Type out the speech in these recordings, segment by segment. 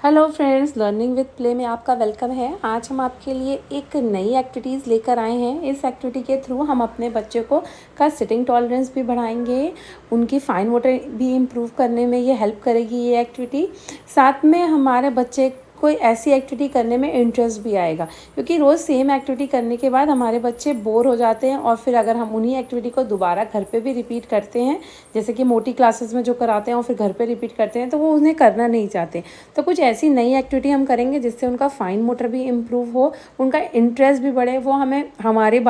Hello friends, learning with play में आपका welcome है। आज हम आपके लिए एक नई एक्टिविटीज़ लेकर आए हैं। इस एक्टिविटी के थ्रू हम अपने बच्चे को का सिटिंग टॉलरेंस भी बढ़ाएंगे, उनकी फाइन मोटर भी इम्प्रूव करने में ये हेल्प करेगी ये एक्टिविटी। साथ में हमारे बच्चे कोई ऐसी एक्टिविटी करने में इंटरेस्ट भी आएगा, क्योंकि रोज़ सेम एक्टिविटी करने के बाद हमारे बच्चे बोर हो जाते हैं और फिर अगर हम उन्हीं एक्टिविटी को दोबारा घर पे भी रिपीट करते हैं, जैसे कि मोटी क्लासेस में जो कराते हैं और फिर घर पे रिपीट करते हैं, तो वो उन्हें करना नहीं चाहते। तो कुछ ऐसी नई एक्टिविटी हम करेंगे जिससे उनका फाइन मोटर भी इम्प्रूव हो, उनका इंटरेस्ट भी बढ़े, वो हमें हमारी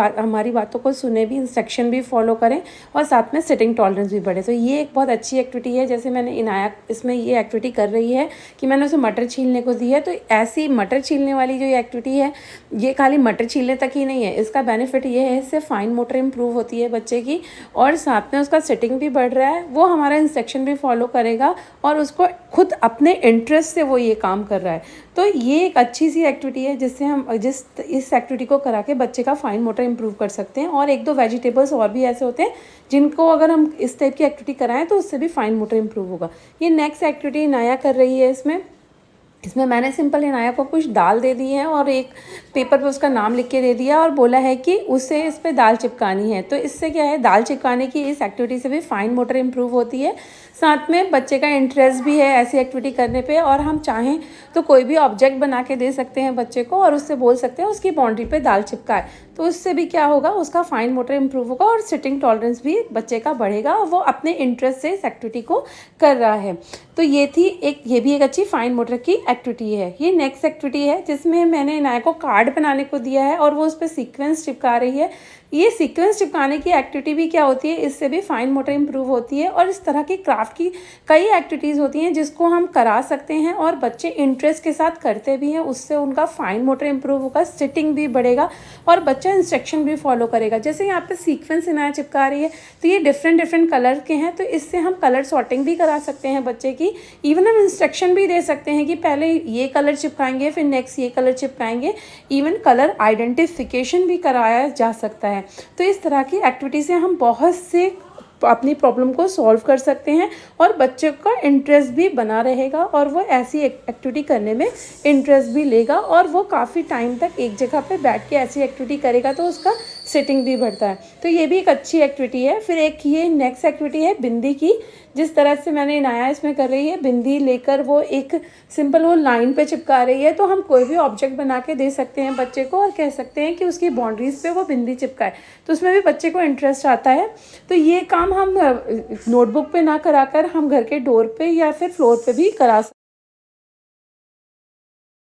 बातों को सुने भी, इंस्ट्रक्शन भी फॉलो करें और साथ में सिटिंग टॉलरेंस भी बढ़े। तो ये एक बहुत अच्छी एक्टिविटी है। जैसे मैंने इनाया इसमें ये एक्टिविटी कर रही है कि मैंने उसे मटर छीलने को दी है, तो ऐसी मटर छीलने वाली जो ये एक्टिविटी है, ये खाली मटर छीलने तक ही नहीं है। इसका बेनिफिट ये है, इससे फाइन मोटर इम्प्रूव होती है बच्चे की और साथ में उसका सिटिंग भी बढ़ रहा है, वो हमारा इंस्ट्रक्शन भी फॉलो करेगा और उसको खुद अपने इंटरेस्ट से वो ये काम कर रहा है। तो ये एक अच्छी सी एक्टिविटी है जिससे हम इस एक्टिविटी को करा के बच्चे का फाइन मोटर इम्प्रूव कर सकते हैं। और एक दो वेजिटेबल्स और भी ऐसे होते हैं जिनको अगर हम इस टाइप की एक्टिविटी कराएं तो उससे भी फाइन मोटर इम्प्रूव होगा। ये नेक्स्ट एक्टिविटी नया कर रही है। इसमें मैंने सिंपल इनाया को कुछ दाल दे दी है और एक पेपर पे उसका नाम लिख के दे दिया और बोला है कि उसे इस पे दाल चिपकानी है। तो इससे क्या है, दाल चिपकाने की इस एक्टिविटी से भी फाइन मोटर इम्प्रूव होती है। साथ में बच्चे का इंटरेस्ट भी है ऐसी एक्टिविटी करने पे, और हम चाहें तो कोई भी ऑब्जेक्ट बना के दे सकते हैं बच्चे को और उससे बोल सकते हैं उसकी बाउंड्री पे दाल चिपकाए। तो उससे भी क्या होगा, उसका फाइन मोटर इम्प्रूव होगा और सिटिंग टॉलरेंस भी बच्चे का बढ़ेगा और वो अपने इंटरेस्ट से इस एक्टिविटी को कर रहा है। तो ये भी एक अच्छी फाइन मोटर की एक्टिविटी है। ये नेक्स्ट एक्टिविटी है जिसमें मैंने इनाया को कार्ड बनाने को दिया है और वो उस पर सीक्वेंस चिपका रही है। ये सीक्वेंस चिपकाने की एक्टिविटी भी क्या होती है, इससे भी फाइन मोटर इम्प्रूव होती है। और इस तरह की क्राफ्ट की कई एक्टिविटीज़ होती हैं जिसको हम करा सकते हैं और बच्चे इंटरेस्ट के साथ करते भी हैं। उससे उनका फाइन मोटर इम्प्रूव होगा, सिटिंग भी बढ़ेगा और बच्चा इंस्ट्रक्शन भी फॉलो करेगा। जैसे यहाँ पे सीक्वेंस इनाया चिपका रही है, तो ये डिफरेंट कलर के हैं, तो इससे हम कलर सॉर्टिंग भी करा सकते हैं बच्चे की। इवन हम इंस्ट्रक्शन भी दे सकते हैं कि पहले ये कलर चिपकाएंगे, फिर नेक्स्ट ये कलर चिपकाएंगे। इवन कलर आइडेंटिफिकेशन भी कराया जा सकता है। तो इस तरह की एक्टिविटी से हम बहुत से अपनी प्रॉब्लम को सॉल्व कर सकते हैं और बच्चे का इंटरेस्ट भी बना रहेगा और वो ऐसी एक्टिविटी करने में इंटरेस्ट भी लेगा और वो काफ़ी टाइम तक एक जगह पे बैठ के ऐसी एक्टिविटी करेगा, तो उसका सिटिंग भी बढ़ता है। तो ये भी एक अच्छी एक्टिविटी है। फिर एक ये नेक्स्ट एक्टिविटी है बिंदी की। जिस तरह से मैंने इनाया इसमें कर रही है, बिंदी लेकर वो एक सिंपल वो लाइन पे चिपका रही है, तो हम कोई भी ऑब्जेक्ट बना के दे सकते हैं बच्चे को और कह सकते हैं कि उसकी बाउंड्रीज पे वो बिंदी चिपकाए, तो उसमें भी बच्चे को इंटरेस्ट आता है। तो ये काम हम नोटबुक पे ना कराकर हम घर के डोर पे या फिर फ्लोर पे भी करा सकते हैं।